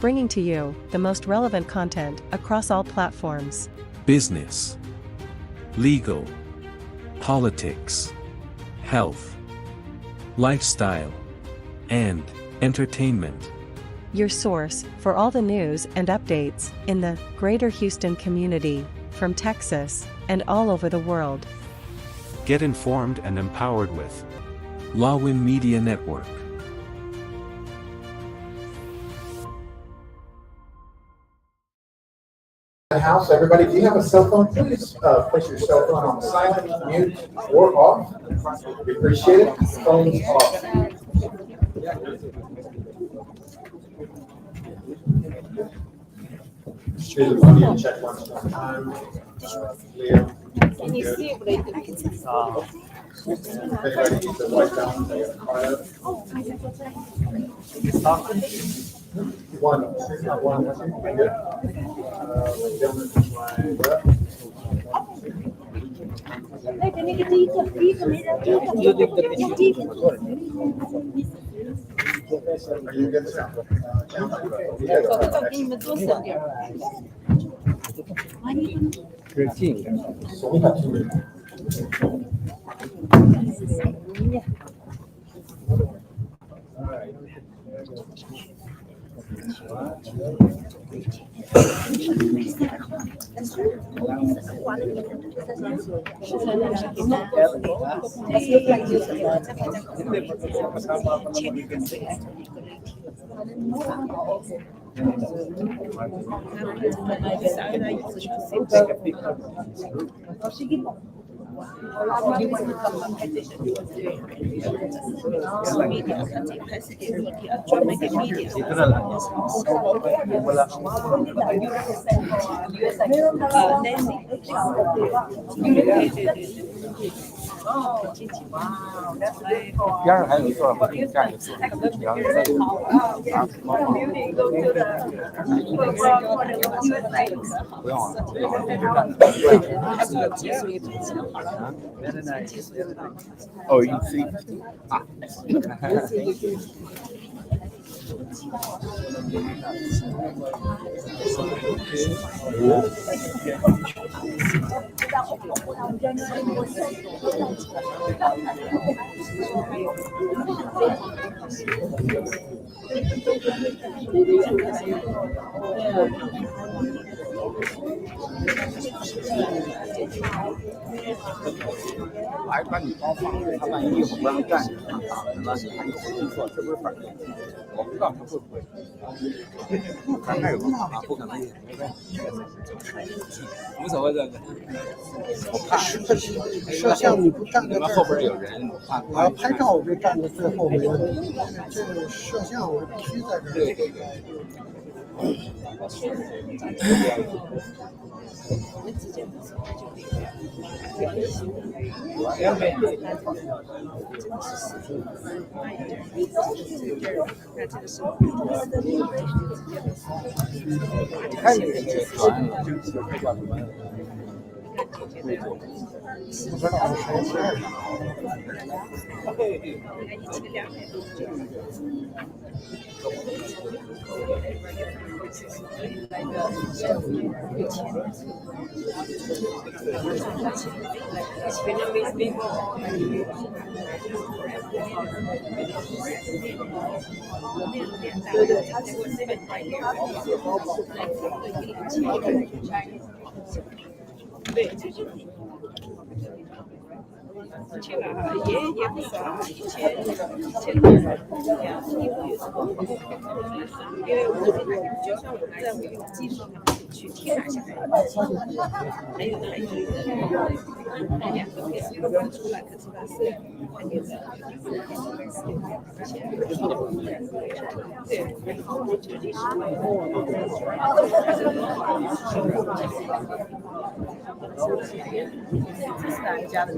bringing to you the most relevant content across all platforms. Business, legal, politics, health, lifestyle, and entertainment. Your source for all the news and updates in the greater Houston community, from Texas and all over the world. Get informed and empowered with Lawin Media Network. House, everybody, if you have a cell phone, please place your cell phone on silent, mute, or off. We appreciate it. Phones off. Check one time. Leo. Can you see it? I can see it. Everybody needs to wipe down the card. One. Are you good? So we have 2 minutes. Oh, you see.还把你包放着，他万一一会儿不让干，那你还有工作，这不是反正我不知道他会不会。看还有啊，不可能，无所谓的。我怕摄像你不站在这后边有人，我要拍照我就站在最后面，这个摄像我必须在这儿。对对对。看你这个船，这叫什么？不知道是谁。对，就是去了哈，也不少，前因为我就算我在我用技术上去贴拿下来，还有那两个配置刚出来，可是它是那个对，然后我就历史这是哪一家的？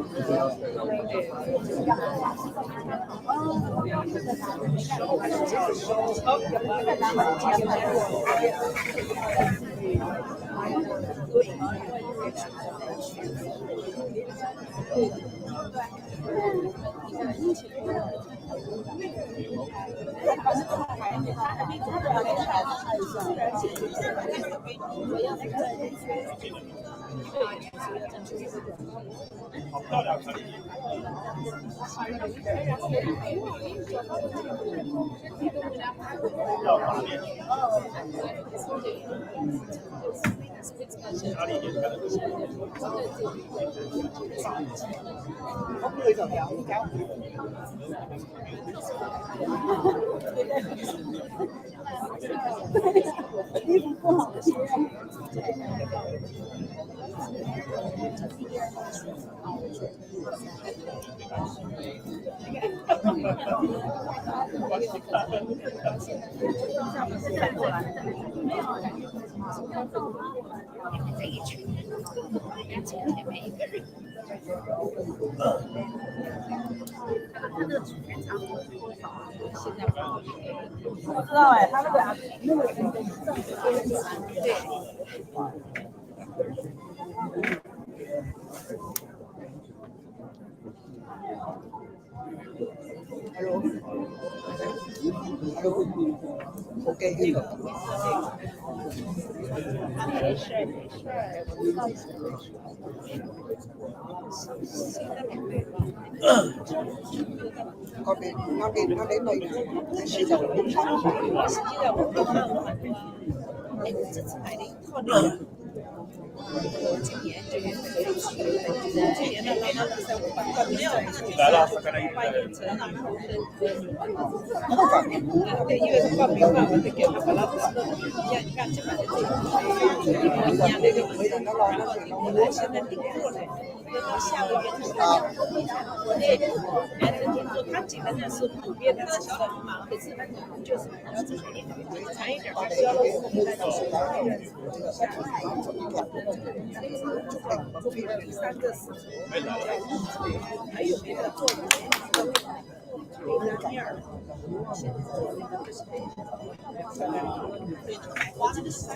衣服不好接。这一群人，今天每一个人。我知道哎，他那个对。OK， 这个。没事没事。OK，那给那个，是的，我实际上我都看了很多。哎，我这次买了一套那个。今年这个今年的来了300没有来了，8英寸，对，因为是报名嘛，我就给他把它你看这版的这个一样那个文章，然后我来现在订货了，到下个月就是国内男生听说他基本上是普遍的销的很忙，可是就是要自己长一点，销了我们再去第三个是还有别的做的面儿，现在做那个就是我这个是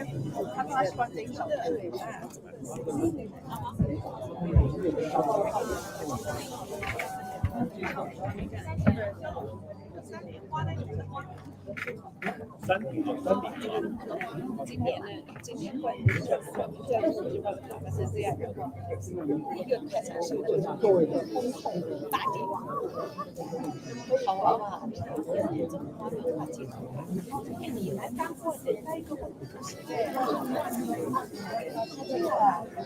他把它穿成一个今年关于这样是这样的，一个开场秀就是大给好玩嘛，这么多的话题，你来当过的那个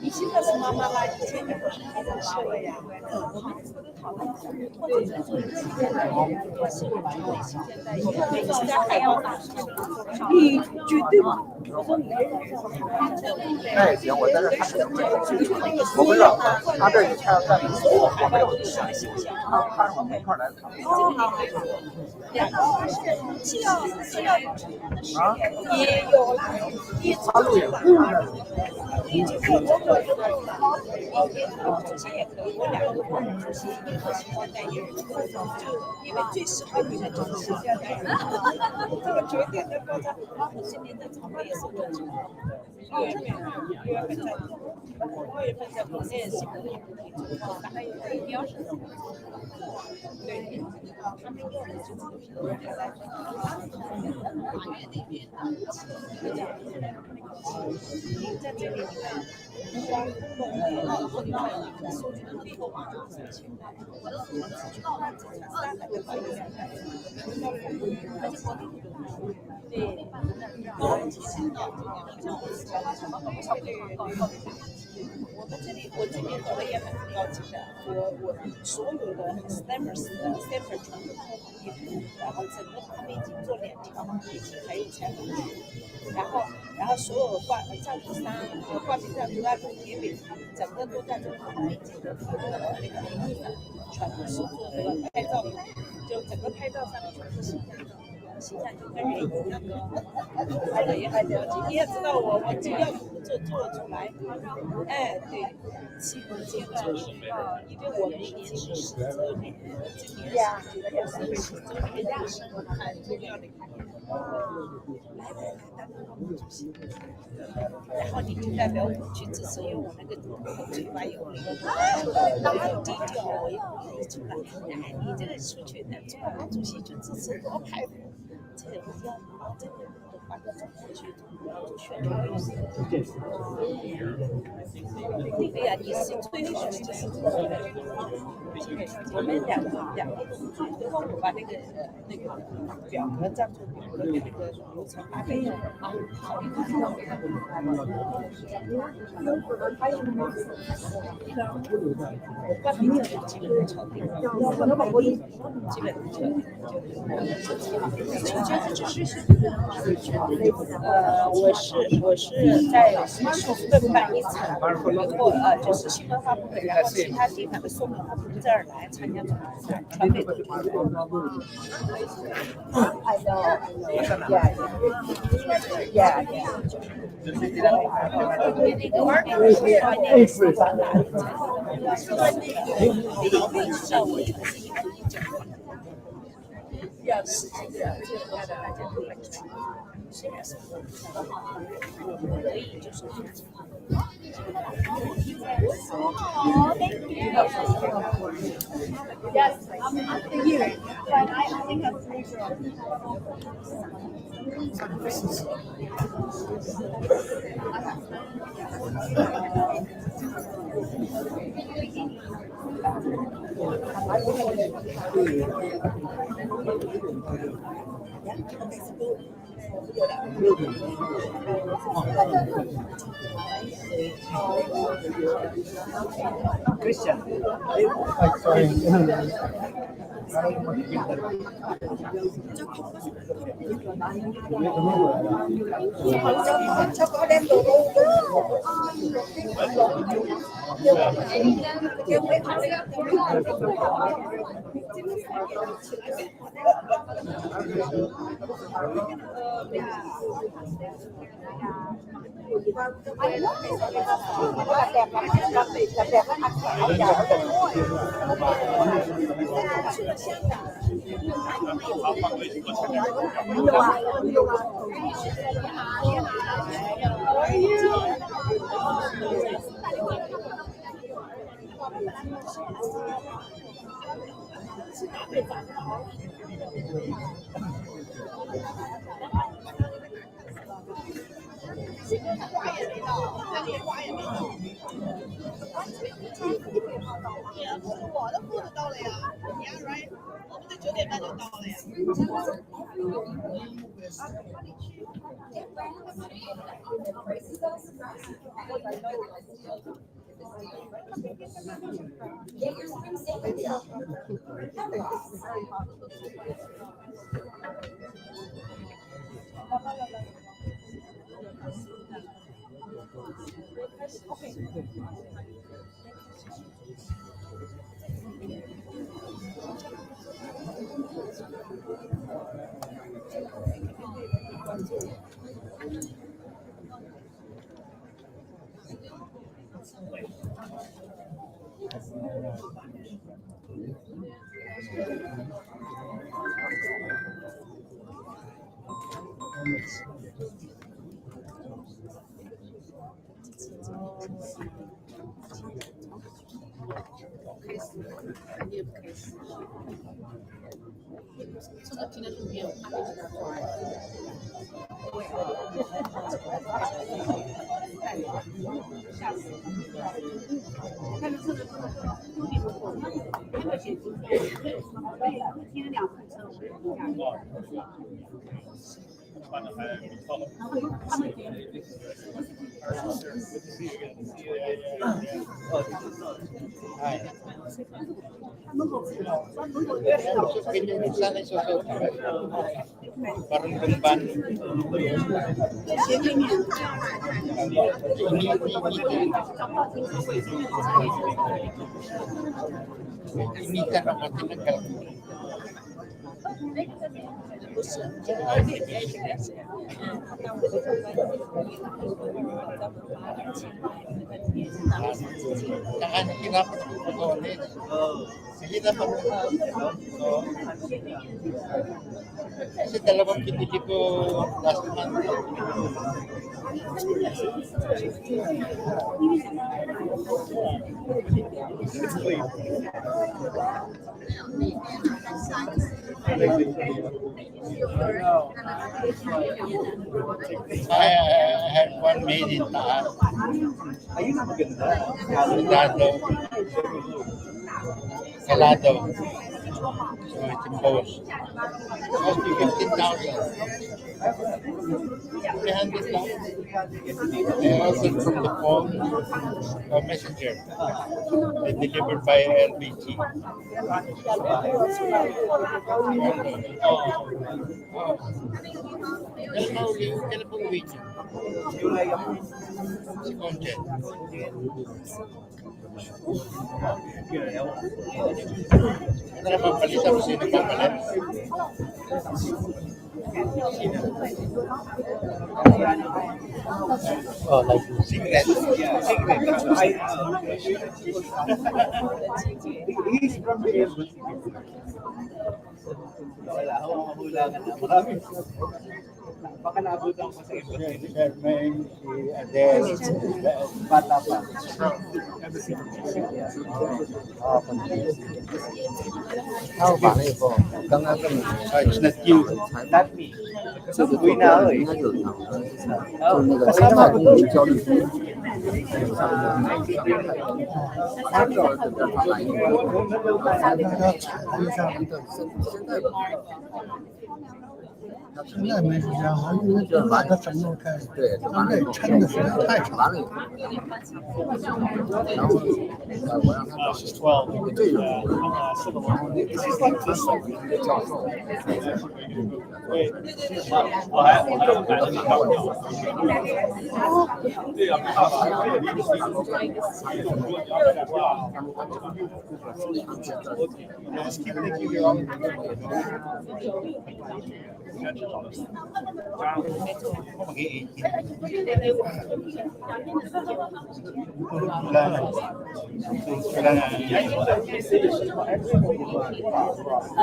你现在是妈妈啦，以前你不是开场秀了呀？我们讨论一下，或者是做一期现在也是我们做一期现在也其他还要大你绝对不，我说你哎，行，我在这看着我不知道他这一开干什么，我没有想他让我们一块来看。啊？也有啦，他录影。你就做工作就可以了，主席也可以，我2个主席一个形象代言人，就因为最适合你的就是形象代言人，这个绝对能够在我今年的场会也是我主6月份在国内是可以大概有1标是的，对，他们用的就是在这里你看，然后你看数据的背后网上是现在，我都知道它只是300个百分点，对，我们这里我这边搞的也很高级的，我所有的 stampers 的 stamper 全部都统一，然后整个他们已经做2条，已经还有采访区，然后所有赞助商和挂名赞助啊、贴饼，整个都在这个他们已经的那个名义上，全部是做这个拍照，就整个拍照上面全是形象就跟人一样的，拍的也很了解。你也知道我只要做出来，哎，对，这个因为我明年是10周年，今年是10周年，很重要的一年。来，主席，然后你就代表我去支持，因为我那个嘴巴有力，我又低调，我又不愿意出来。哎，你这个出去的中国主席就支持多派头，这个要这个把这中国去做宣传意识。对呀，你是最好的就是我们两个最后我把那个表格赞助表格跟那个流程发给你啊。好。关闭这个基本的敲定，基本的敲定我是在申办一场，如果就是新闻发布会，然后其他地方的说明他不在这儿来参加传媒的。I know. Yeah. 要实际的，大家可以虽然是可以就是。Yes, after you, but I think I'm pretty sure. Christian. Sorry. 不是，这个观点是这样子。那我的观点是，如果咱们把钱拿来自己。Sige na po. So, kasi 2,000 last month. I had one made in Taal. Ayun ang maganda. Salado. So it's imposed. Cost me 15,000. 300 lang. I ordered from the phone or messenger. They delivered by LBT. Kailan po uwi niyo? Si Conjet. Ito na mapalita mo sino papalit. Oh, like Secret. he's from the embassy. Wala akong mahulangan na marami. Baka naabutan ko sa embassy. Chairman, si Adele, Bata pa. it's not you. Not me. Uwi na ako eh. Kasama ko to.现在没时间了，因为都把它整弄开，他这抻的时间太长了。 She's 12. Civil law. She's like this. Wait. Just keep thinking you're on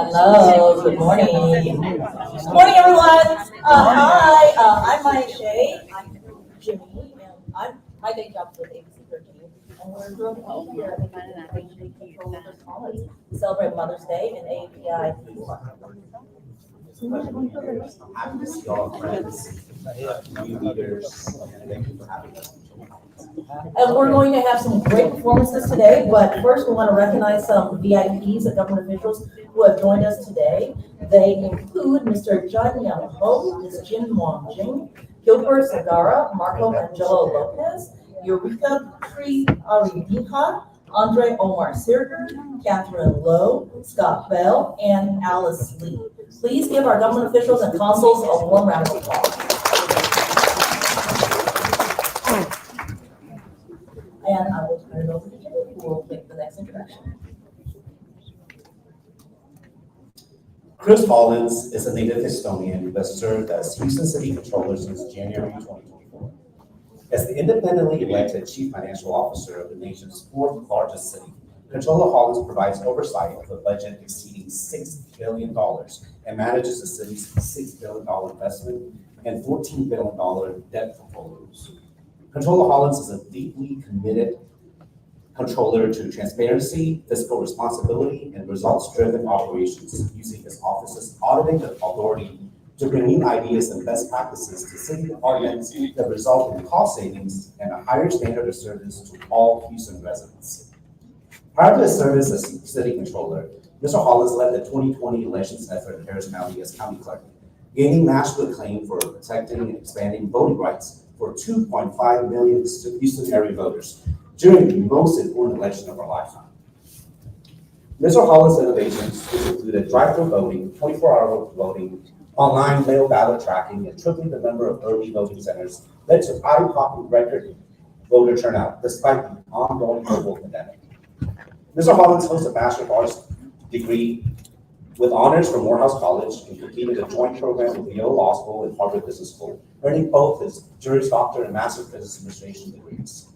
Hello, good morning. Good morning, everyone. Hi, I'm Maya Shea. I'm Jimmy, and my day job is with ABC 13. And we're thrilled to be here at the College to celebrate Mother's Day and API. Happy to see all our friends, new leaders, and thank you for having us. And we're going to have some great performances today, but first we want to recognize some VIPs and government officials who have joined us today. They include Mr. Jun Young Ho, Ms. Jin Wong Jing, Gilbert Sagara, Marco Angelo Lopez, Eureka Tri Aridija, Andre Omar Sirger, Catherine Lowe, Scott Bell, and Alice Lee. Please give our government officials and consuls a warm round of applause. And I will turn it over to Jimmy, who will make the next introduction. Chris Hollins is a native Estonian who has served as Houston City Controller since January 2024. As the independently elected Chief Financial Officer of the nation's fourth largest city, Controller Hollins provides oversight of a budget exceeding $6 billion and manages the city's $6 billion investment and $14 billion debt portfolios. Controller Hollins is a deeply committed controller to transparency, fiscal responsibility, and results-driven operations, using his office's auditing authority to bring new ideas and best practices to city departments that result in cost savings and a higher standard of service to all Houston residents. Prior to his service as city controller, Mr. Hollins led the 2020 elections effort in Harris County as county clerk, gaining national acclaim for protecting and expanding voting rights for 2.5 million Houston area voters during the most important election of our lifetime. Mr. Hollins' innovations, which included drive-through voting, 24-hour voting, online mail ballot tracking, and tripling the number of early voting centers, led to eye-popping record voter turnout despite the ongoing global pandemic. Mr. Hollins holds a Bachelor of Arts degree with honors from Morehouse College and completed a joint program with Yale Law School and Harvard Business School, earning both his Juris Doctor and Master of Business Administration degrees.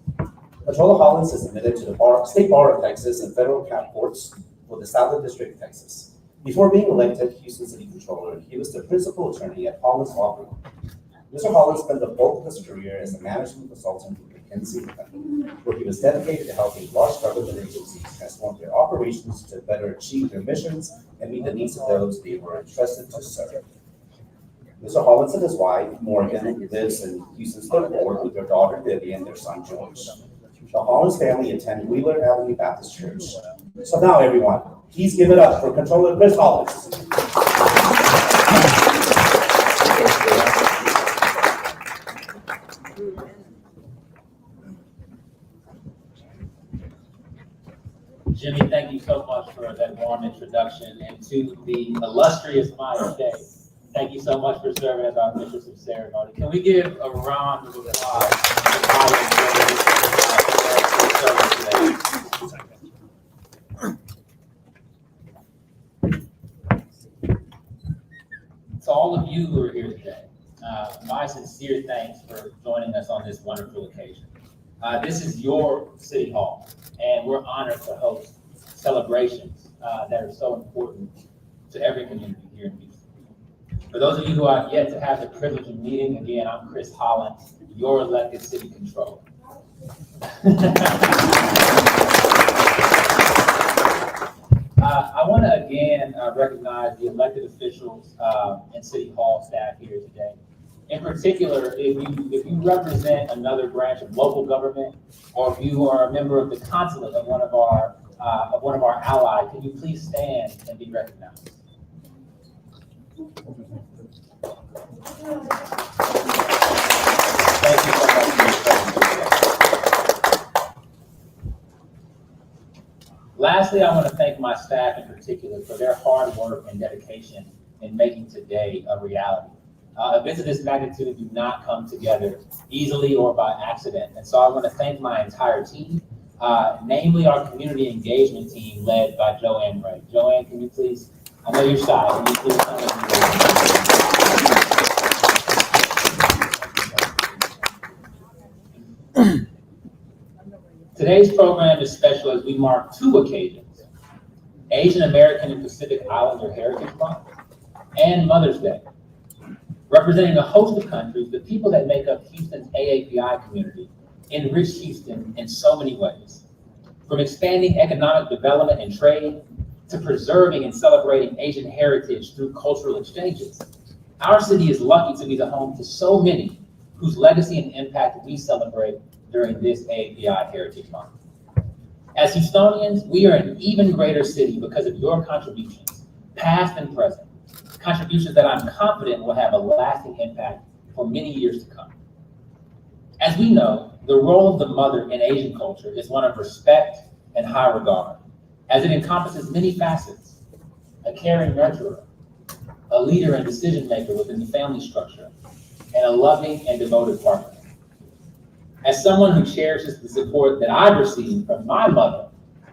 Controller Hollins is admitted to the State Bar of Texas and federal courts for the Southern District of Texas. Before being elected Houston City Controller, he was the principal attorney at Hollins Law Group. Mr. Hollins spent the bulk of his career as a management consultant with McKinsey & Company, where he was dedicated to helping large government agencies transform their operations to better achieve their missions and meet the needs of those they were entrusted to serve. Mr. Hollins and his wife, Morgan, lives in Houston's Third Ward with their daughter Vivian and their son George. The Hollins family attend Wheeler Avenue Baptist Church. So now, everyone, please give it up for Controller Chris Hollins. Jimmy, thank you so much for that warm introduction. And to the illustrious Maya Day, thank you so much for serving as our mistress of ceremony. Can we give a round of applause to Maya today? To all of you who are here today, my sincere thanks for joining us on this wonderful occasion. This is your City Hall, and we're honored to host celebrations that are so important to every community here in Houston. For those of you who have yet to have the privilege of meeting, again, I'm Chris Hollins, your elected city controller. I want to again recognize the elected officials and City Hall staff here today. In particular, if you represent another branch of local government, or if you are a member of the consulate of one of our allies, can you please stand and be recognized? Thank you so much for your presence. Lastly, I want to thank my staff in particular for their hard work and dedication in making today a reality. Events of this magnitude do not come together easily or by accident. And so I want to thank my entire team, namely our community engagement team led by Joanne Ray. Joanne, can you please, I know you're shy, can you please come and Today's program is special as we mark two occasions: Asian American and Pacific Islander Heritage Month and Mother's Day. Representing a host of countries, the people that make up Houston's AAPI community enrich Houston in so many ways. From expanding economic development and trade to preserving and celebrating Asian heritage through cultural exchanges, our city is lucky to be the home to so many whose legacy and impact we celebrate during this AAPI Heritage Month. As Houstonians, we are an even greater city because of your contributions, past and present. Contributions that I'm confident will have a lasting impact for many years to come. As we know, the role of the mother in Asian culture is one of respect and high regard, as it encompasses many facets: a caring nurturer, a leader and decision maker within the family structure, and a loving and devoted partner. As someone who cherishes the support that I've received from my mother,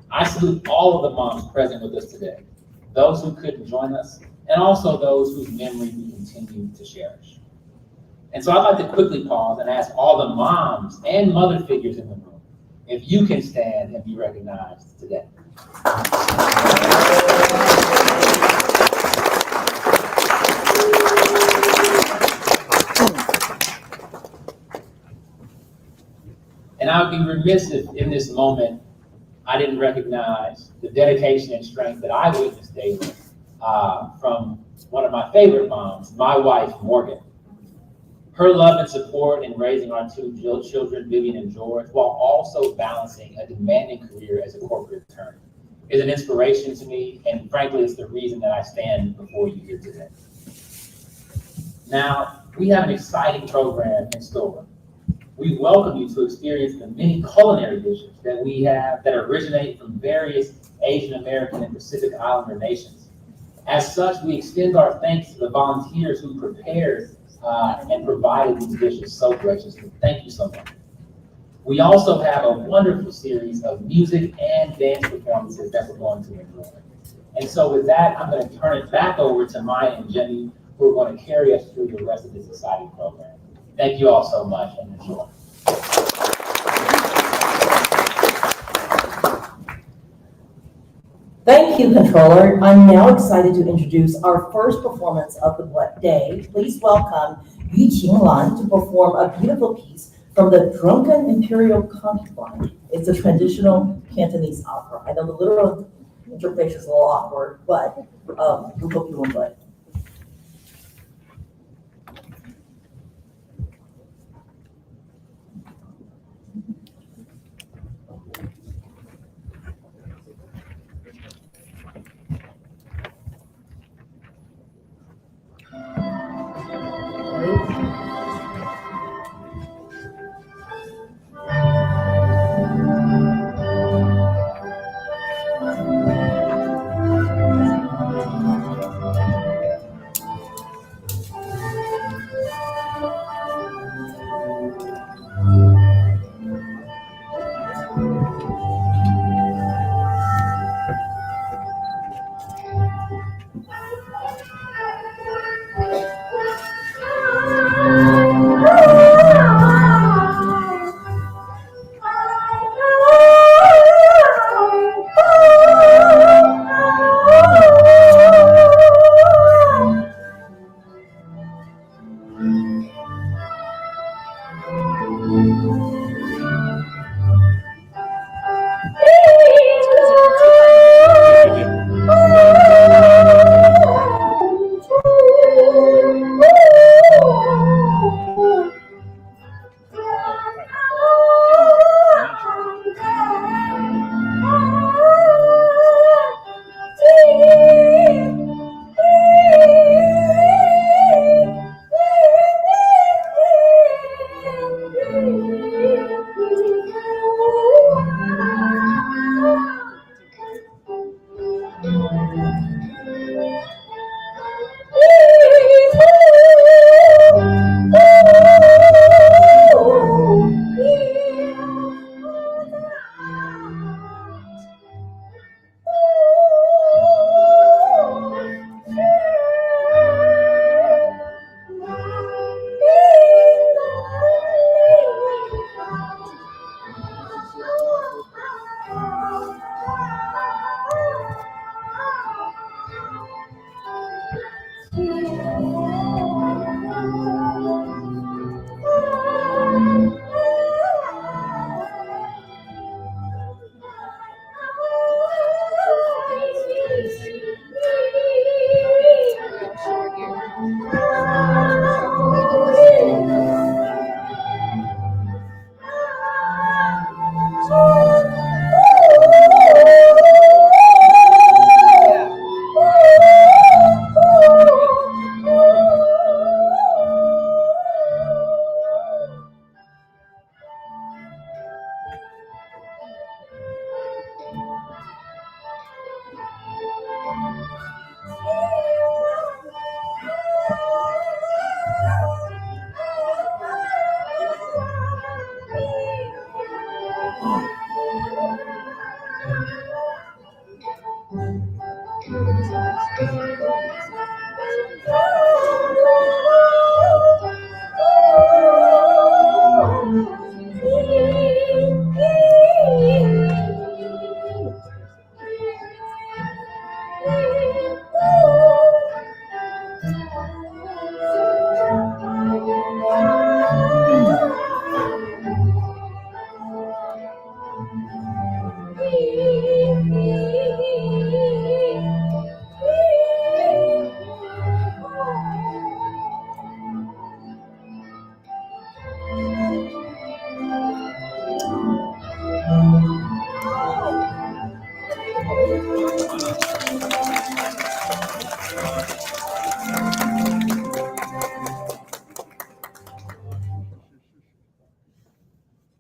I salute all of the moms present with us today, those who couldn't join us, and also those whose memory we continue to cherish. And so I'd like to quickly pause and ask all the moms and mother figures in the room if you can stand and be recognized today. And I would be remiss if in this moment I didn't recognize the dedication and strength that I witness daily from one of my favorite moms, my wife, Morgan. Her love and support in raising our two children, Vivian and George, while also balancing a demanding career as a corporate attorney, is an inspiration to me, and frankly, it's the reason that I stand before you here today. Now, we have an exciting program in store. We welcome you to experience the many culinary dishes that we have that originate from various Asian American and Pacific Islander nations. As such, we extend our thanks to the volunteers who prepared and provided these dishes so graciously. Thank you so much. We also have a wonderful series of music and dance performances that we're going to enjoy. And so with that, I'm going to turn it back over to Maya and Jimmy, who are going to carry us through the rest of this exciting program. Thank you all so much and enjoy. Thank you, Controller. I'm now excited to introduce our first performance of the day. Please welcome Yu Qinglan to perform a beautiful piece from the Drunken Imperial Concubine. It's a traditional Cantonese opera. I know the literal interpretation is a little awkward, but we hope you enjoy it.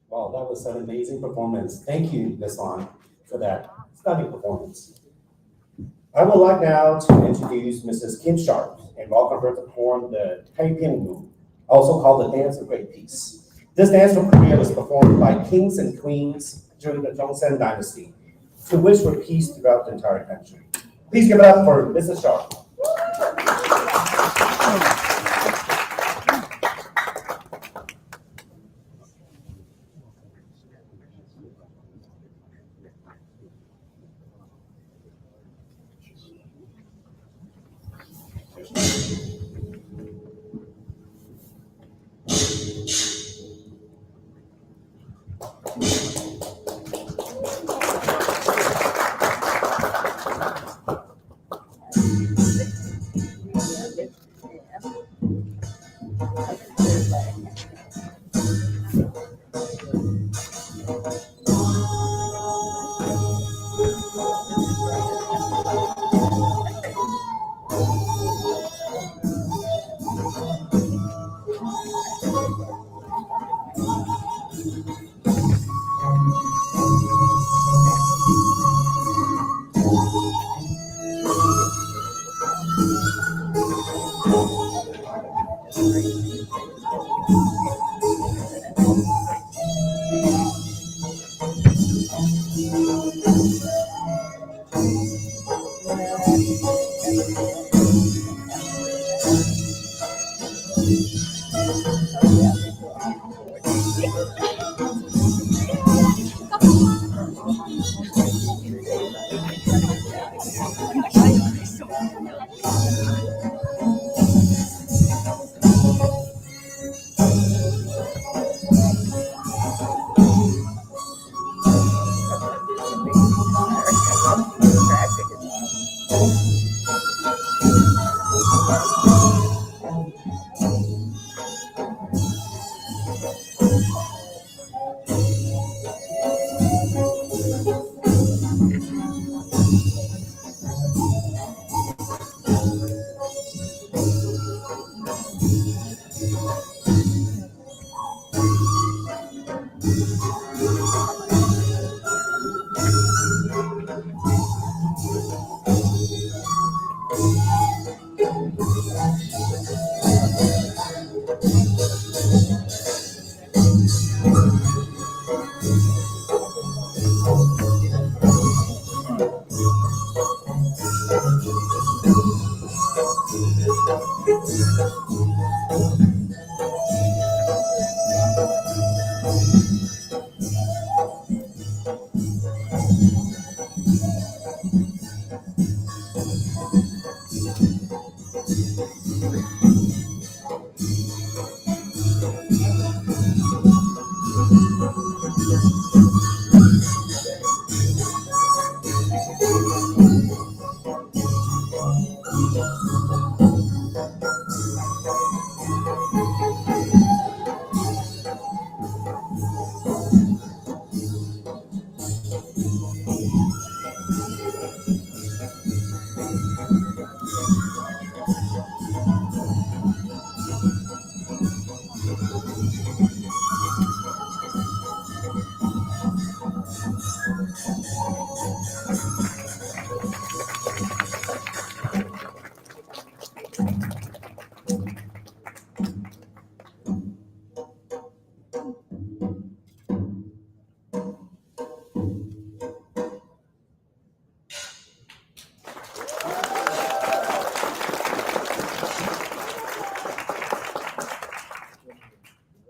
Wow, that was an amazing performance. Thank you, Ms. Lan, for that stunning performance. I would like now to introduce Mrs. Kim Sharp and welcome her to perform the Taiping, also called the Dance of Great Peace. This dance from Korea was performed by kings and queens during the Joseon dynasty, to wish for peace throughout the entire country. Please give it up for Mrs. Sharp.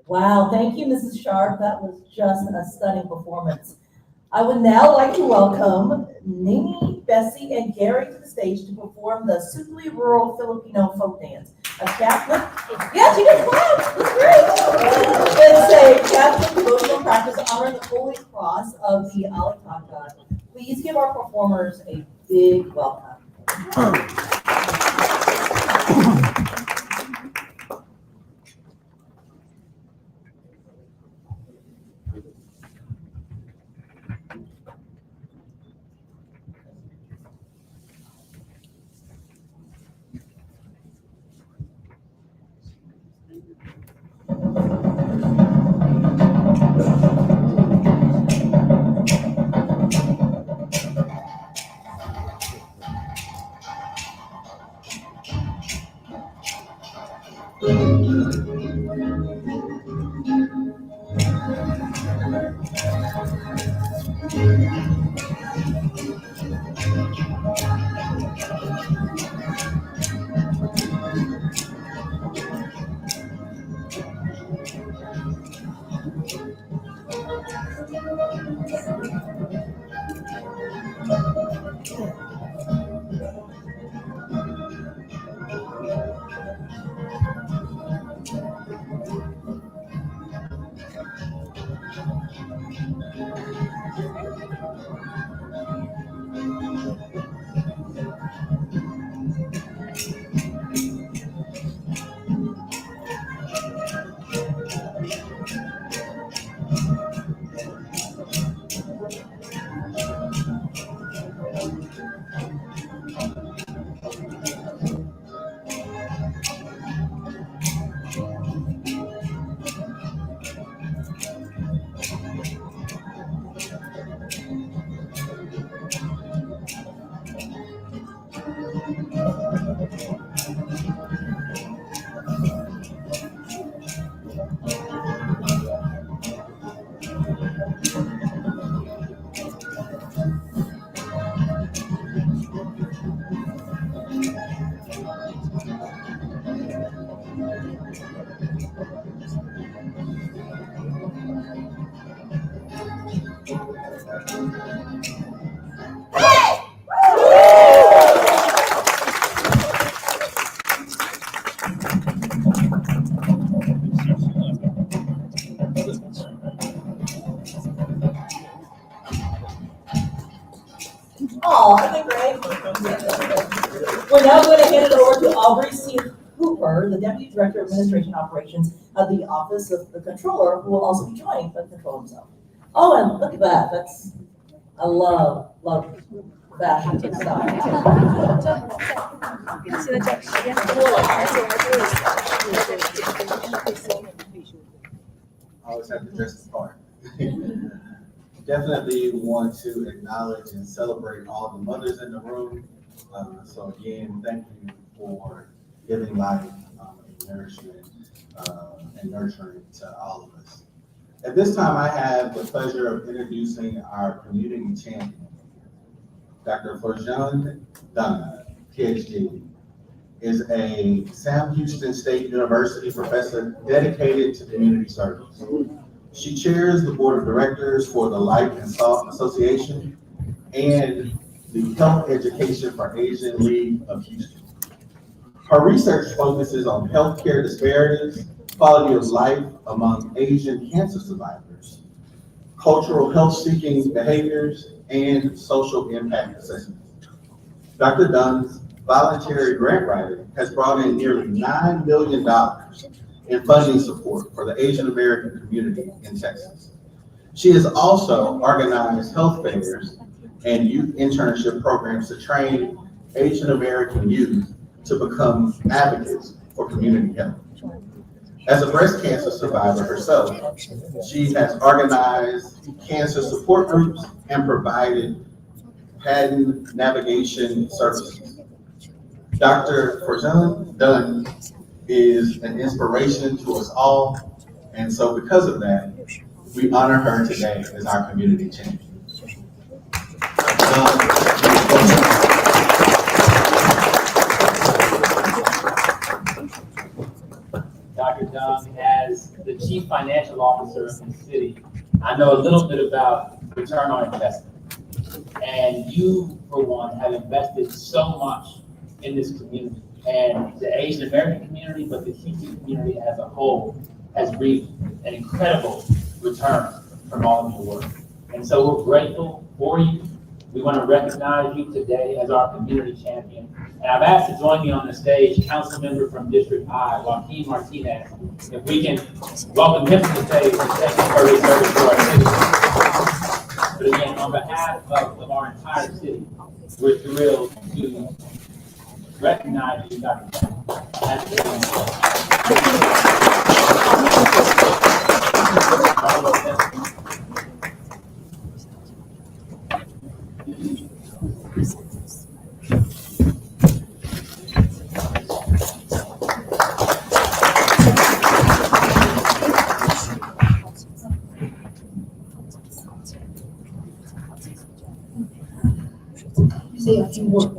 Wow, thank you, Mrs. Sharp. That was just a stunning performance. I would now like to welcome Nini, Bessie, and Gary to the stage to perform the Sudley Rural Filipino Folk Dance. A Catholic, yes, you can clap, that's great. It's a Catholic devotional practice honoring the Holy Cross of the Alataka. Please give our performers a big welcome. Oh, isn't that great? We're now going to hand it over to Aubrey C. Hooper, the Deputy Director of Administration Operations of the Office of the Controller, who will also be joining the Controller himself. Oh, and look at that. I love fashion style. I always have to dress the part. Definitely want to acknowledge and celebrate all the mothers in the room. So again, thank you for giving life and nourishment and nurturing to all of us. At this time, I have the pleasure of introducing our community champion, Dr. Florjean Dunn, PhD, is a Sam Houston State University professor dedicated to community service. She chairs the board of directors for the Light and Soft Association and the Health Education for Asian League of Houston. Her research focuses on healthcare disparities, quality of life among Asian cancer survivors, cultural health-seeking behaviors, and social impact assessments. Dr. Dunn's voluntary grant writing has brought in nearly $9 million in funding support for the Asian American community in Texas. She has also organized health fairs and youth internship programs to train Asian American youth to become advocates for community health. As a breast cancer survivor herself, she has organized cancer support groups and provided patent navigation services. Dr. Florjean Dunn is an inspiration to us all, and so because of that, we honor her today as our community champion. Dr. Dunn, as the Chief Financial Officer of the city, I know a little bit about return on investment. And you, for one, have invested so much in this community. And the Asian American community, but the Houston community as a whole, has reaped an incredible return from all of your work. And so we're grateful for you. We want to recognize you today as our community champion. And I've asked to join me on the stage, council member from District I, Joaquin Martinez. If we can welcome him to the stage and thank him for his service to our city. But again, on behalf of our entire city, we're thrilled to recognize you, Dr. See, I can work.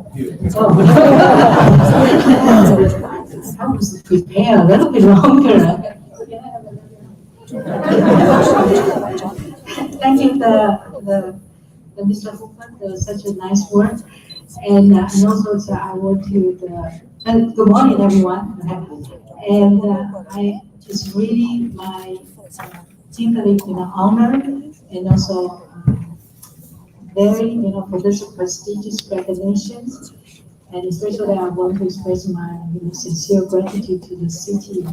I was prepared a little bit longer. Thank you, the Mr. Hooper, for such a nice word. And also I want to good morning, everyone. And it's really my deeply honor and also very for this prestigious recognition. And especially I want to express my sincere gratitude to the city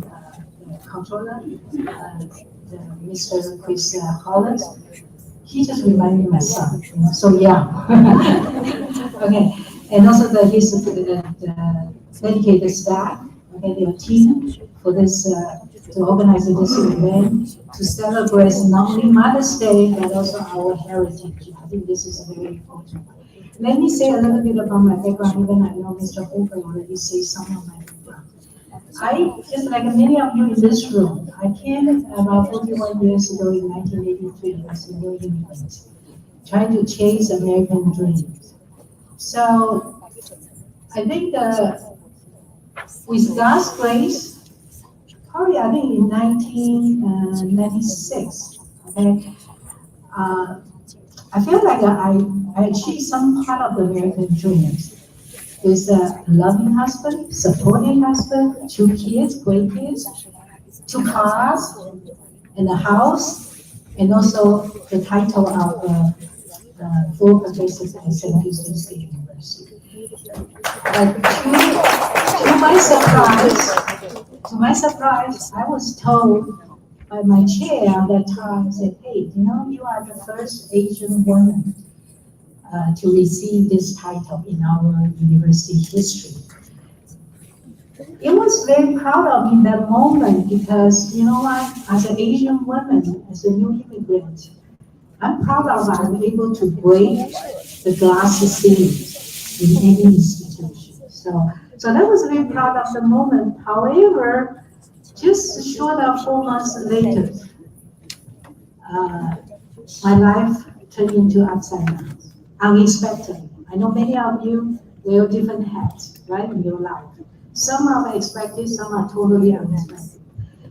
controller, Mr. Chris Hollis. He just reminded me my son, so young. Okay, and also his dedicated staff, okay, their team for this to organize this event to celebrate not only Mother's Day but also our heritage. I think this is very important. Let me say a little bit about my background, even I know Mr. Hooper already said some of my background. I, just like many of you in this room, I came about 41 years ago in 1983 as a new immigrant, trying to chase American dreams. So I think with God's grace, probably I think in 1996, okay, I feel like I achieved some part of the American dreams. With a loving husband, supporting husband, 2 kids, great kids, 2 cars, and a house, and also the title of full professor at St. Houston State University. But to my surprise, I was told by my chair at that time, said, hey, you are the first Asian woman to receive this title in our university history. It was very proud of me that moment because, as an Asian woman, as a new immigrant, I'm proud of I'm able to break the glass ceiling in any institution. So that was very proud of the moment. However, just short of 4 months later, my life turned into upside down. Unexpected. I know many of you wear different hats, right, in your life. Some are expected, some are totally unexpected.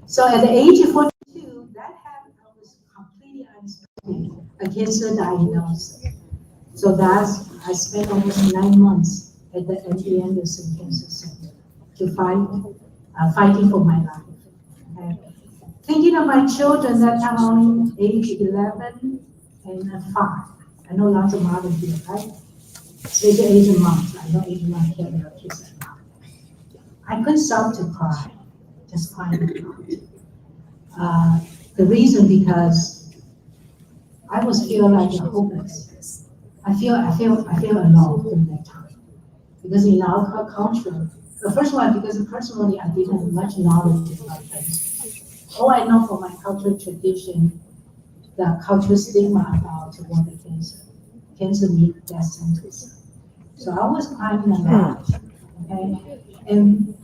So at the age of 42, that happened was completely unexpected, a cancer diagnosis. So I spent almost 9 months at the MD Anderson Cancer Center to fighting for my life. Okay. Thinking of my children that time only age 11 and 5. I know lots of mothers here, right? Especially Asian moms. I know Asian moms care about their kids a lot. I couldn't stop to cry, just crying out. The reason because I was feeling like hopeless. I feel alone during that time. Because in our culture, the first one, because personally I didn't have much knowledge about this. All I know from my cultural tradition, the cultural stigma about woman cancer means death sentence. So I was crying a lot, okay? And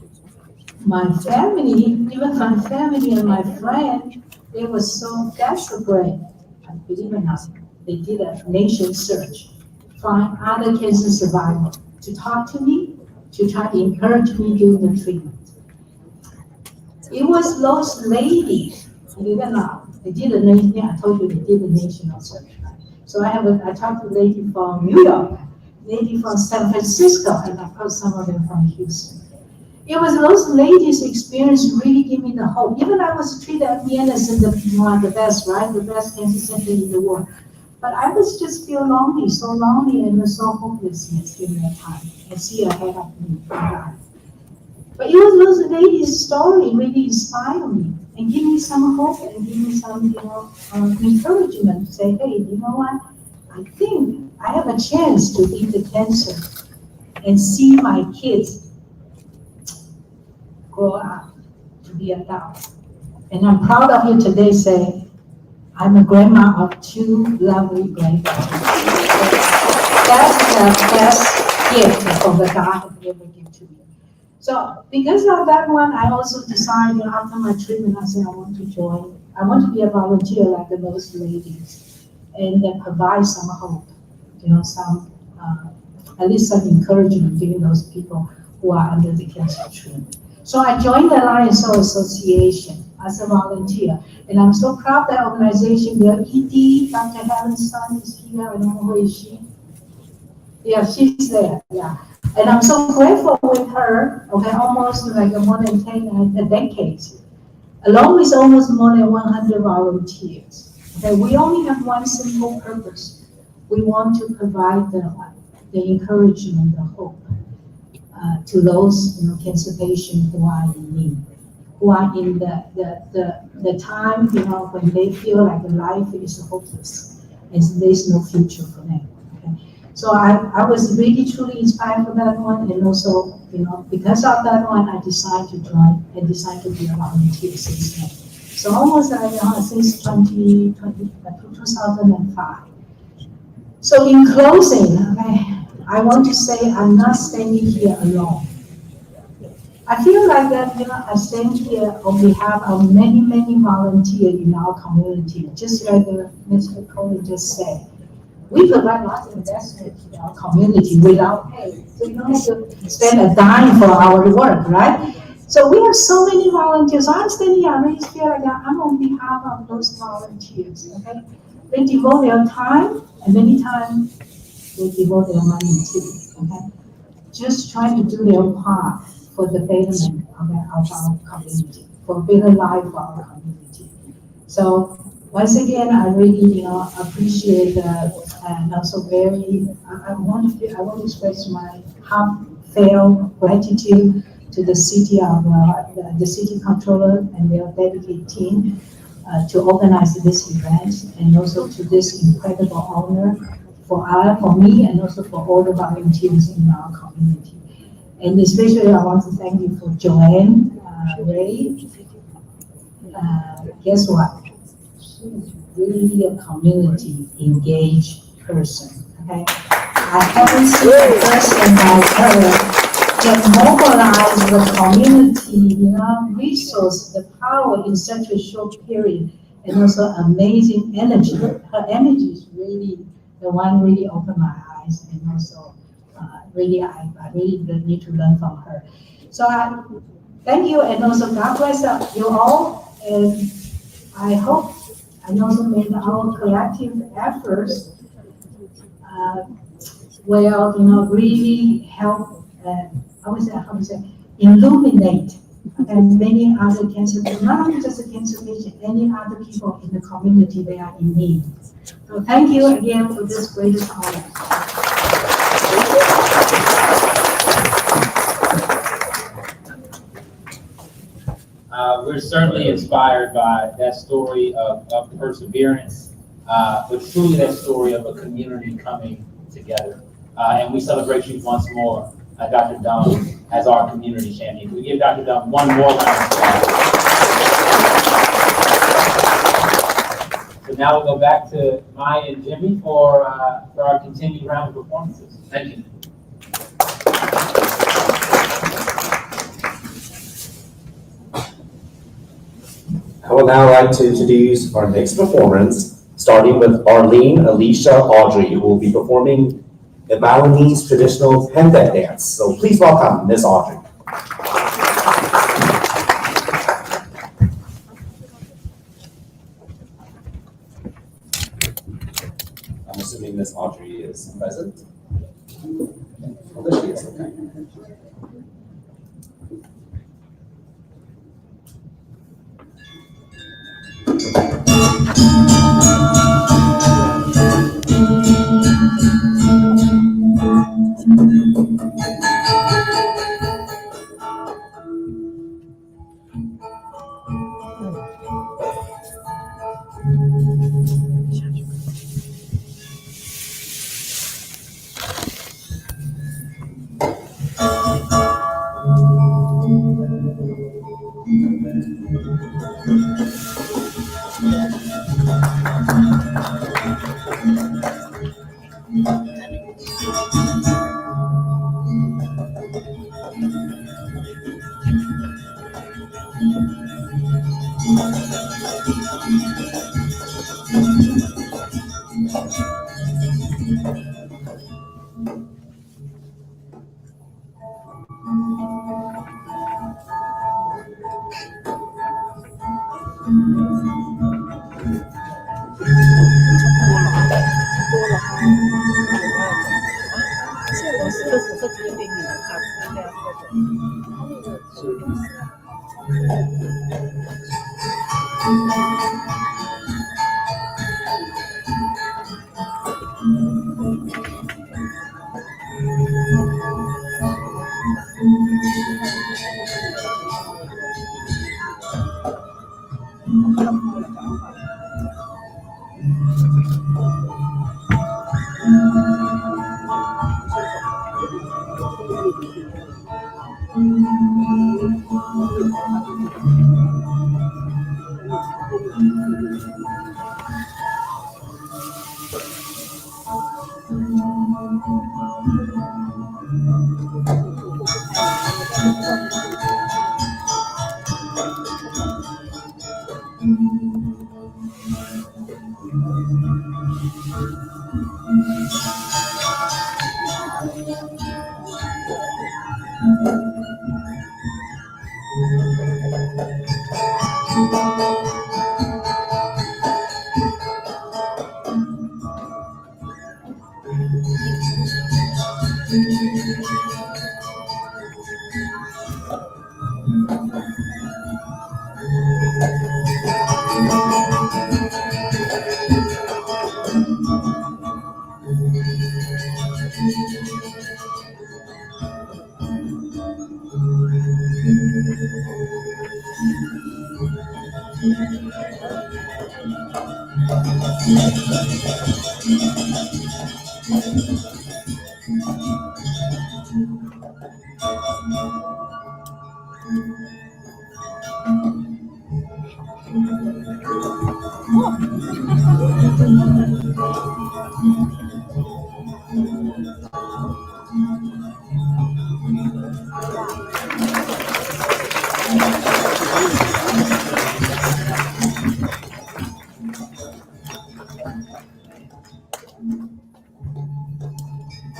my family, even my family and my friend, they were so desperate. I believe it or not, they did a nation search, find other cancer survivors to talk to me, to try to encourage me during the treatment. It was those ladies, believe it or not, they did I told you they did a national search. Right? So I talked to a lady from New York, lady from San Francisco, and of course some of them from Houston. It was those ladies' experience really gave me the hope. Even I was treated at the Anderson, the best, right? The best cancer center in the world. But I was just feel lonely and so hopelessness during that time. I see ahead of me. But it was those ladies' story really inspired me and give me some hope and give me some, encouragement to say, hey, you know what? I think I have a chance to beat the cancer and see my kids grow up to be adults. And I'm proud of you today say, I'm a grandma of 2 lovely granddaughters. That's the best gift from the God that ever gave to me. So because of that one, I also decided after my treatment, I said I want to join. I want to be a volunteer like those ladies and then provide some hope, some at least some encouragement giving those people who are under the cancer treatment. So I joined the Lions Soul Association. as a volunteer. And I'm so proud that organization, their ED, Dr. Helen's son is here. I don't know where is she. Yeah, she's there, yeah. And I'm so grateful with her, okay, almost like more than 10 decades, along with almost more than 100 volunteers. Okay, we only have one simple purpose. We want to provide the encouragement, the hope to those cancer patients who are in need, who are in the time when they feel like life is hopeless and there's no future for them. Okay? So I was really truly inspired for that one, and also because of that one, I decided to join and decided to be a volunteer since then. So almost since 2005. So in closing, okay, I want to say I'm not standing here alone. I feel like that, I stand here on behalf of many, many volunteers in our community, just like Mr. Cole just said. We provide lots of investment in our community without pay. So you don't have to spend a dime for our work, right? So we have so many volunteers. So I'm standing here, I really feel like I'm on behalf of those volunteers, okay? They devote their time, and many times they devote their money too, okay? Just trying to do their part for the betterment of our community, for a better life for our community. So once again, I really appreciate and also I want to express my heartfelt gratitude to the city of the city controller and their dedicated team to organize this event, and also to this incredible honor for me and also for all the volunteers in our community. And especially I want to thank you for Joanne Ray. Guess what? She's really a community engaged person. Okay, I haven't seen a person like her that mobilize the community, resource, the power in such a short period, and also amazing energy. Her energy is really the one really opened my eyes, and also really I really need to learn from her. So thank you, and also God bless you all, and I hope and also may our collective efforts will really help how to say illuminate and many other cancer patients, not only just the cancer patient, any other people in the community that are in need. So thank you again for this great honor. We're certainly inspired by that story of perseverance, but truly that story of a community coming together. And we celebrate you once more, Dr. Dunn, as our community champion. Can we give Dr. Dunn one more round of applause? So now we'll go back to Maya and Jimmy for our continued round of performances. Thank you. I would now like to introduce our next performance, starting with Arlene Alicia Audrey, who will be performing the Balinese traditional pendant dance. So please welcome Ms. Audrey. I'm assuming Ms. Audrey is present. Oh, there she is, okay.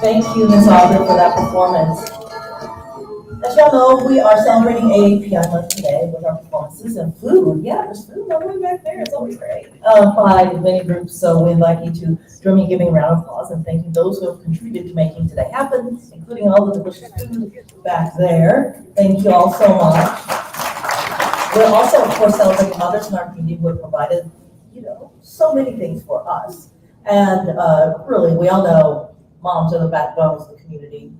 Thank you, Ms. Aubrey, for that performance. As y'all know, we are celebrating AAPI month today with our performances and food. Yeah, there's food all the way back there. It's always great. By many groups, so we'd like you to join me in giving a round of applause and thanking those who have contributed to making today happen, including all the delicious food back there. Thank you all so much. We're also, of course, celebrating mothers in our community who have provided, so many things for us. And really, we all know moms are the backbones of the community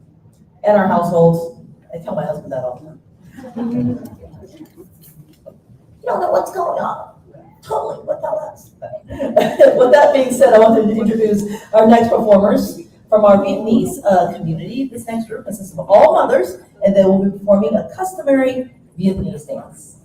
and our households. I tell my husband that all the time. You don't know what's going on. Totally, but tell us. With that being said, I wanted to introduce our next performers from our Vietnamese community. This next group consists of all mothers, and they will be performing a customary Vietnamese dance.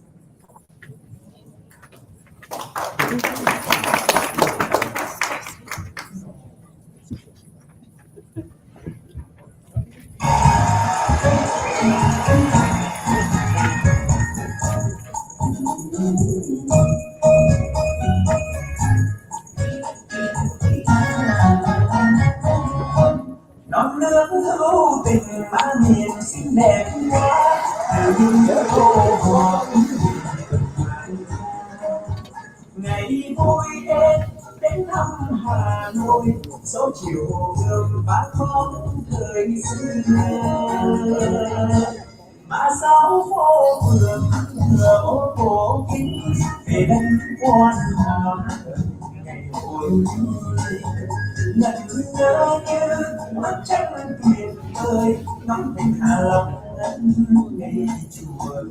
Non nước hữu tình má miền xinh đẹp quá, đừng nhớ cô buồn. Ngày vui đến thăm Hà Nội, số chiều đường bác con thời xưa. Mà sao phố phường cửa ô cổ kính về đây quan họ ngày vui. Ngẩn ngơ như mắt trắng tuyệt vời ngắm tình Hạ Long ngày chùa.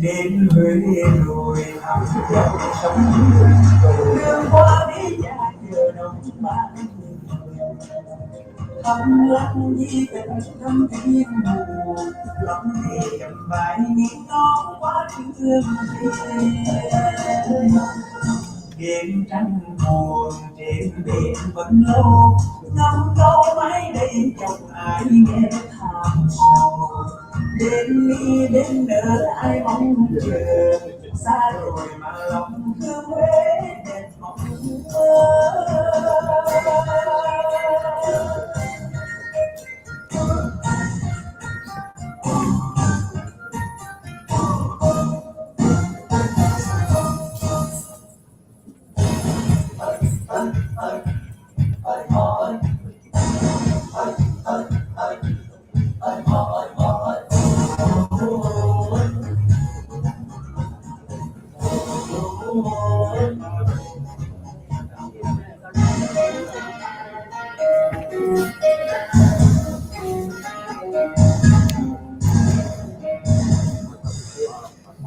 Đến Huế rồi thăm dạo sống đường qua đi nhà chờ đông bán thăm lăng di tình thăm thiên mù lắm thì cầm bài nghĩ nó quá thương đêm trăng buồn trên đêm vẫn lâu ngắm câu mãi đây chẳng ai nghe thảm sầu đến đi đến nỡ ai mong chờ xa rồi mà lòng thương Huế đẹp mong mơ.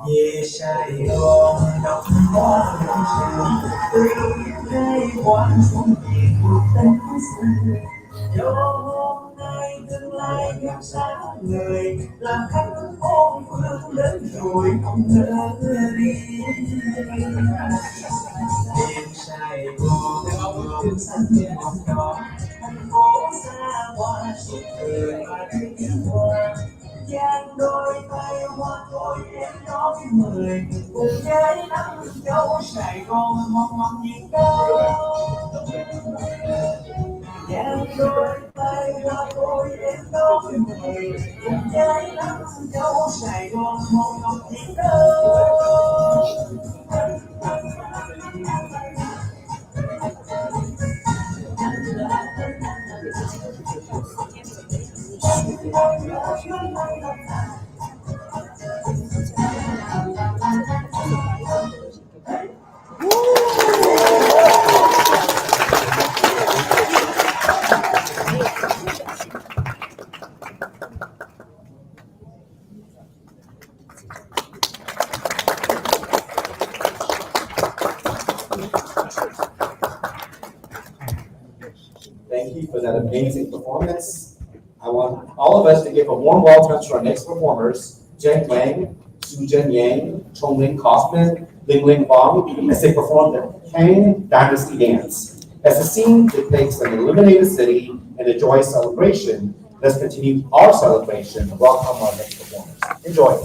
Về Sài Gòn đọc hoa sương tươi cây quan xuân về cuộc tình xưa cho hôm nay tương lai gặp sáng người làm khách ôm phương lớn rồi không nỡ đi đêm Sài Gòn đường xanh hồng đỏ thành phố xa hoa suốt đời và tiếng hoa giang đôi tay hoa thôi em đón mời cùng với nắng dấu Sài Gòn mong mong những câu giang đôi tay hoa thôi em đón mời cùng với nắng dấu Sài Gòn mong mong những câu. Thank you for that amazing performance. I want all of us to give a warm welcome to our next performers, Jen Yang, Su Jen Yang, Chongling Kaufman, Ling Ling Wang, as they perform the Tang Dynasty Dance. As the scene depicts an illuminated city and a joyous celebration, let's continue our celebration and welcome our next performers. Enjoy.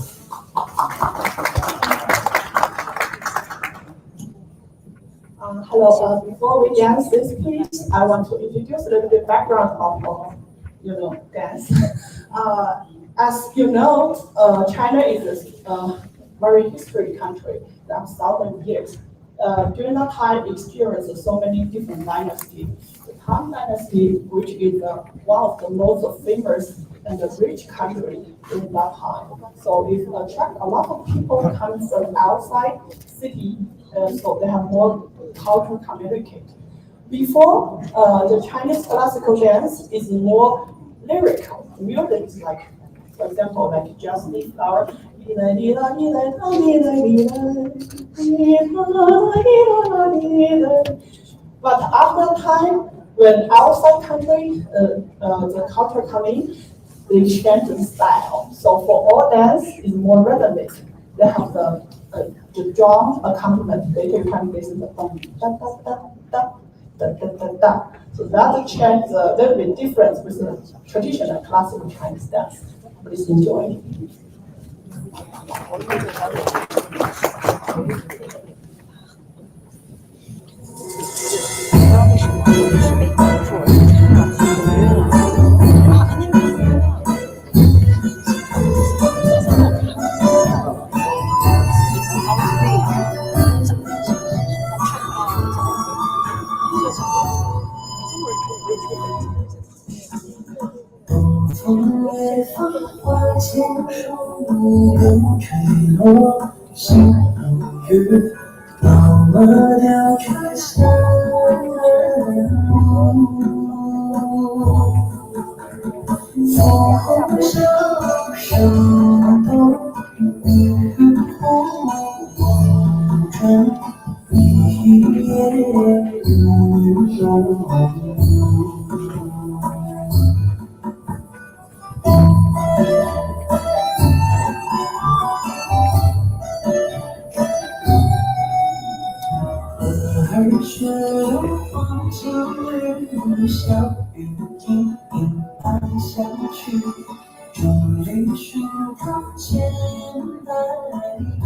Hello, before we dance this piece, I want to introduce a little bit background of, dance. As you know, China is a very historic country that 1,000 years. During that time, experienced so many different dynasties. The Tang Dynasty, which is one of the most famous and rich country in that time. So it attracts a lot of people coming from outside city, so they have more culture to communicate. Before, the Chinese classical dance is more lyrical. Music is like, for example, like just this flower. But after time, when outside country, the culture come in, they change the style. So for all dance, is more rhythmic. They have the drum accompaniment. They can this is the da da da da da da da. So that change a little bit different with the traditional classical Chinese dance. Please enjoy. 儿雪都化成泪，小雨滴滴答下去，终于是看见白头。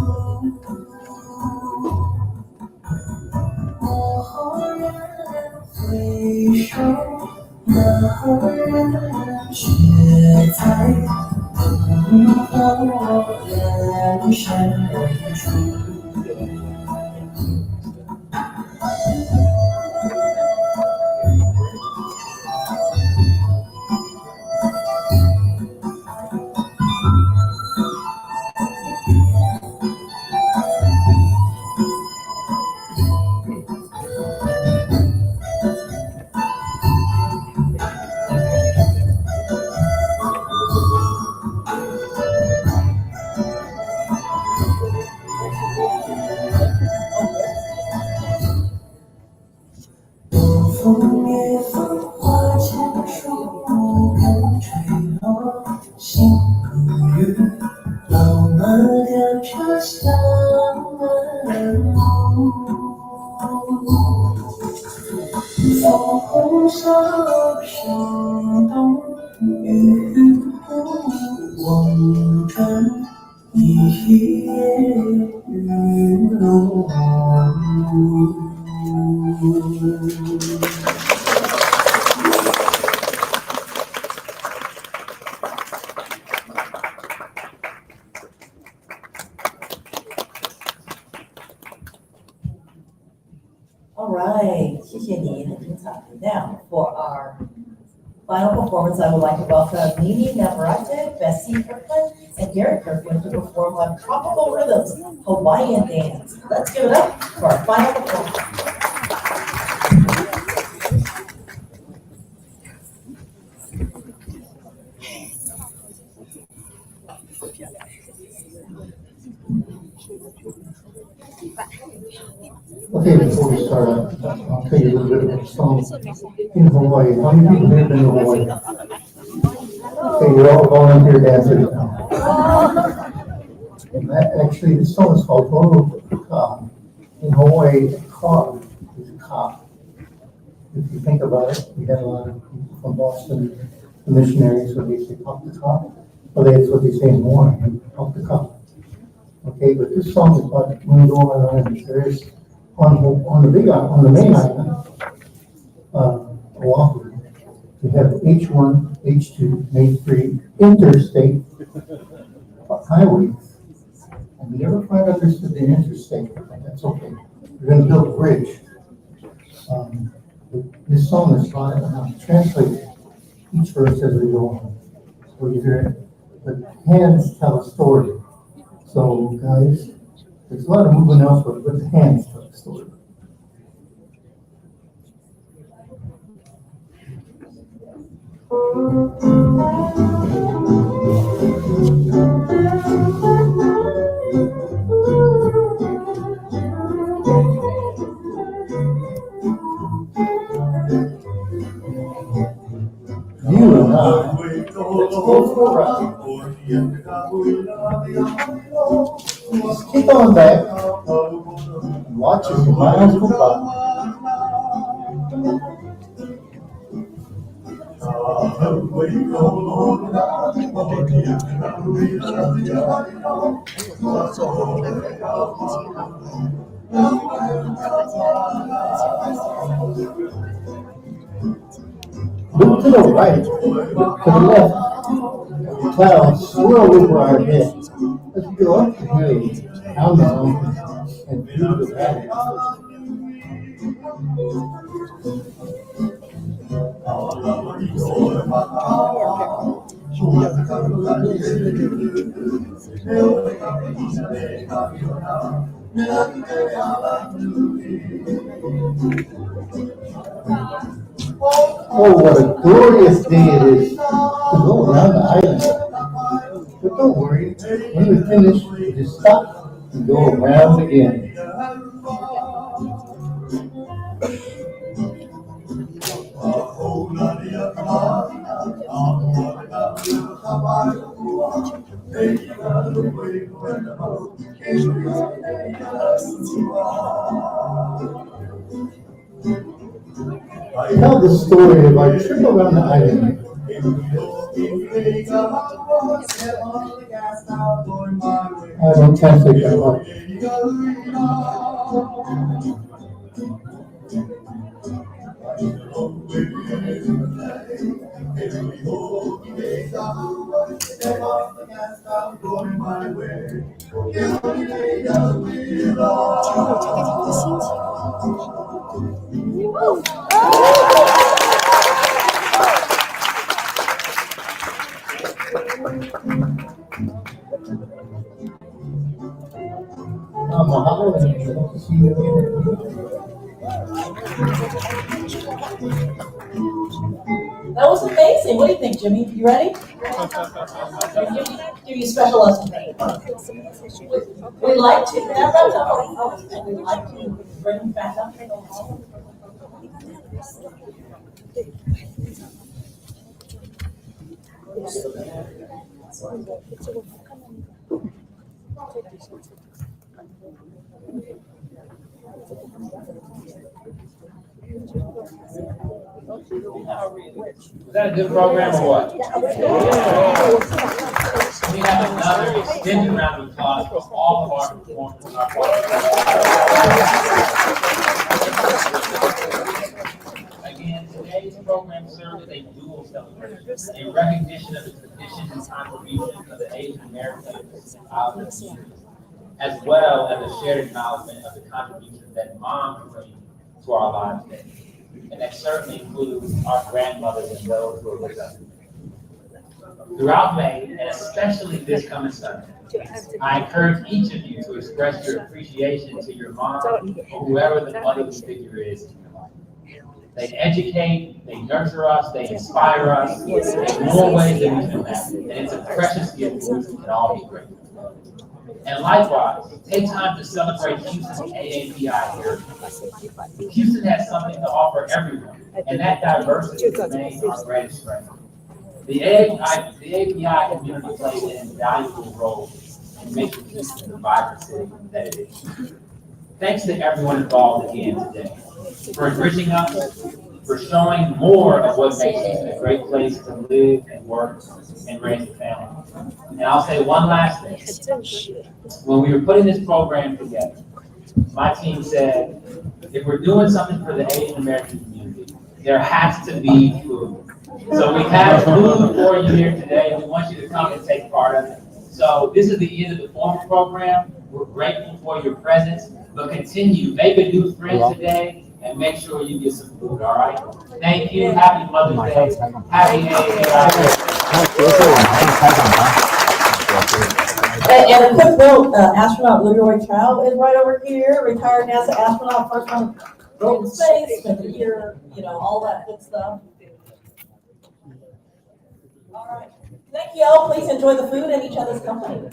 蓦然回首，那人却在灯火阑珊处。风也风，花千树，风吹落，心如雨，老马的飘香满目。枫红烧声动，雨雾望穿一夜雨落。All right, 谢谢你，很精彩。Now for our final performance, I would like to welcome Mimi Navarrete, Bessie Kirkland, and Gary Kirkland to perform on Tropical Rhythms Hawaiian Dance. Let's give it up for our final performance. Okay, before we start, I'll tell you a little bit about the song in Hawaii. How many people have been to Hawaii? Okay, you're all volunteer dancers now. Actually, this song is called Olo Ka. In Hawaii, ka is ka. If you think about it, we had a lot of people from Boston, the missionaries, so they say pop the ka. Well, that's what they say in Hawaii, pop the ka. Okay, but this song is about when you go on islands. There is on the main island, Oahu, we have H1, H2, and H3 interstate highways. And we never quite understood the interstate, but that's okay. We're going to build a bridge. This song is translated each verse as we go on. So you hear the hands tell a story. So guys, there's a lot of movement elsewhere, but the hands tell the story. You and I, let's go for a ride. Just kick on back and watch as the miles go by. Look to the right, look to the left. Clouds swirl over our heads. Let's go up the hills, down the mountains, and through the valleys. Oh, what a glorious day it is to go around the island. But don't worry, when we finish, we just stop and go around again. Tell the story of our trip around the island. I don't translate that much. Mahalo, and I hope to see you again. That was amazing. What do you think, Jimmy? You ready? Give you a special lesson. We'd like to, we'd like to bring him back up. Was that a good program or what? We have another extended round of applause for all of our performers. Again, today's program serves as a dual celebration, a recognition of the tradition and contribution of the Asian American Islander community, as well as a shared acknowledgement of the contributions that moms bring to our lives today. And that certainly includes our grandmothers and those who are with us. Throughout May, and especially this coming Sunday, I encourage each of you to express your appreciation to your mom or whoever the motherly figure is in your life. They educate, they nurture us, they inspire us in more ways than we can imagine. And it's a precious gift for which we can all be grateful. And likewise, take time to celebrate Houston's AAPI here. Houston has something to offer everyone, and that diversity remains our greatest strength. The AAPI community plays an invaluable role in making Houston the vibrant city that it is. Thanks to everyone involved again today for enriching us, for showing more of what makes Houston a great place to live and work and raise a family. And I'll say one last thing. When we were putting this program together, my team said, if we're doing something for the Asian American community, there has to be food. So we have food for you here today. We want you to come and take part of it. So this is the end of the formal program. We're grateful for your presence, but continue. Make a new friend today and make sure you get some food, all right? Thank you. Happy Mother's Day. Happy And a quick note, astronaut Leroy Child is right over here, retired NASA astronaut, first one to go to space, spent a year, all that good stuff. All right. Thank you all. Please enjoy the food and each other's company.